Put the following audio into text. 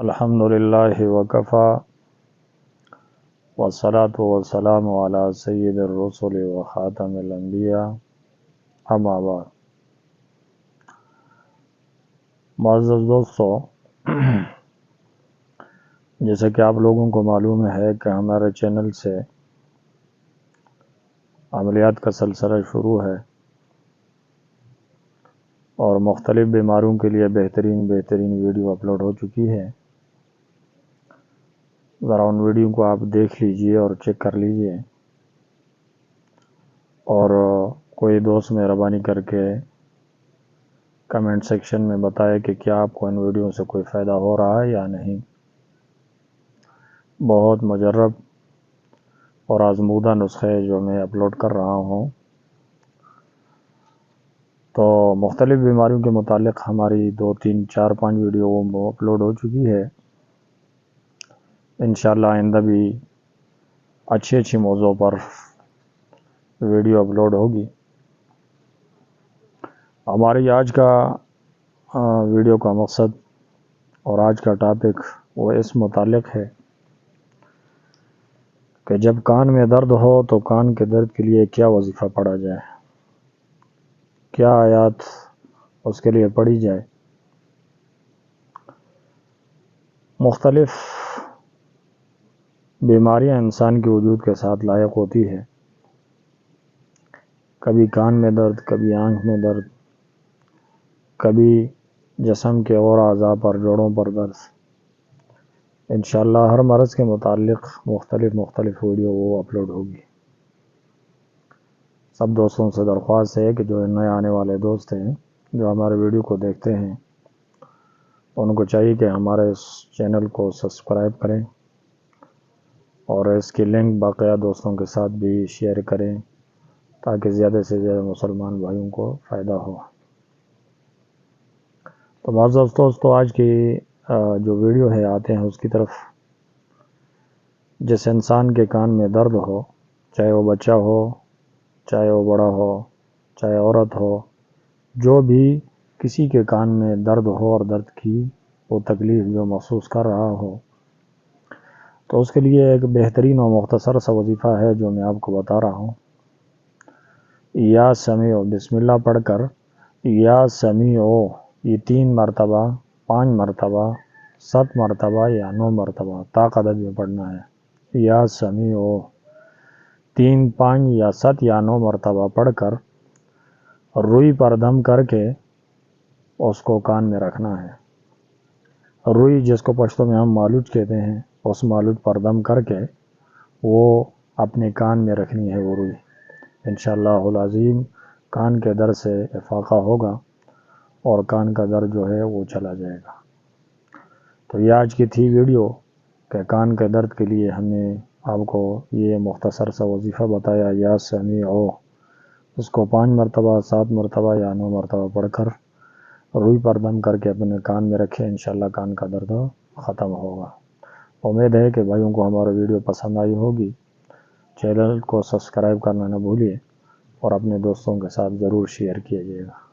الحمدللہ وکفا والصلاة والسلام علی سید الرسل و خاتم الانبیاء اما بعد۔ معزز دوستو، جیسا کہ آپ لوگوں کو معلوم ہے کہ ہمارے چینل سے عملیات کا سلسلہ شروع ہے اور مختلف بیماریوں کے لیے بہترین ویڈیو اپلوڈ ہو چکی ہے۔ ذرا ان ویڈیو کو آپ دیکھ لیجئے اور چیک کر لیجئے، اور کوئی دوست مہربانی کر کے کمنٹ سیکشن میں بتائے کہ کیا آپ کو ان ویڈیو سے کوئی فائدہ ہو رہا ہے یا نہیں۔ بہت مجرب اور آزمودہ نسخے جو میں اپلوڈ کر رہا ہوں، تو مختلف بیماریوں کے متعلق ہماری 2 3 4 5 ویڈیو اپلوڈ ہو چکی ہے۔ انشاءاللہ آئندہ بھی اچھی موضوع پر ویڈیو اپلوڈ ہوگی۔ ہماری آج کا ویڈیو کا مقصد اور آج کا ٹاپک وہ اس متعلق ہے کہ جب کان میں درد ہو تو کان کے درد کے لیے کیا وظیفہ پڑھا جائے، کیا آیات اس کے لیے پڑھی جائے۔ مختلف بیماریاں انسان کے وجود کے ساتھ لاحق ہوتی ہے، کبھی کان میں درد، کبھی آنکھ میں درد، کبھی جسم کے اور اعضاء پر، جوڑوں پر درد۔ انشاءاللہ ہر مرض کے متعلق مختلف ویڈیو وہ اپلوڈ ہوگی۔ سب دوستوں سے درخواست ہے کہ جو نئے آنے والے دوست ہیں، جو ہمارے ویڈیو کو دیکھتے ہیں، ان کو چاہیے کہ ہمارے اس چینل کو سبسکرائب کریں اور اس کی لنک باقیہ دوستوں کے ساتھ بھی شیئر کریں تاکہ زیادہ سے زیادہ مسلمان بھائیوں کو فائدہ ہو۔ تو معزز دوستو، آج کی جو ویڈیو ہے آتے ہیں اس کی طرف۔ جس انسان کے کان میں درد ہو، چاہے وہ بچہ ہو، چاہے وہ بڑا ہو، چاہے عورت ہو، جو بھی کسی کے کان میں درد ہو اور درد کی وہ تکلیف جو محسوس کر رہا ہو، تو اس کے لیے ایک بہترین اور مختصر سا وظیفہ ہے جو میں آپ کو بتا رہا ہوں۔ یا سمیع، بسم اللہ پڑھ کر یا سمیع یہ 3 مرتبہ، 5 مرتبہ، 7 مرتبہ یا 9 مرتبہ طاق عدد میں پڑھنا ہے۔ یا سمیع 3 5 یا 7 یا 9 مرتبہ پڑھ کر روئی پر دم کر کے اس کو کان میں رکھنا ہے۔ روئی جس کو پشتو میں ہم مالوچ کہتے ہیں، اس مالوچ پر دم کر کے وہ اپنے کان میں رکھنی ہے وہ روئی۔ انشاءاللہ العظیم کان کے درد سے افاقہ ہوگا اور کان کا درد جو ہے وہ چلا جائے گا۔ تو یہ آج کی تھی ویڈیو کہ کان کے درد کے لیے ہم نے آپ کو یہ مختصر سا وظیفہ بتایا، یا سمیع، اس کو 5 مرتبہ، 7 مرتبہ یا 9 مرتبہ پڑھ کر روئی پر دم کر کے اپنے کان میں رکھیں، انشاءاللہ کان کا درد ختم ہوگا۔ امید ہے کہ بھائیوں کو ہمارا ویڈیو پسند آئی ہوگی۔ چینل کو سبسکرائب کرنا نہ بھولیے اور اپنے دوستوں کے ساتھ ضرور شیئر کیجیے گا۔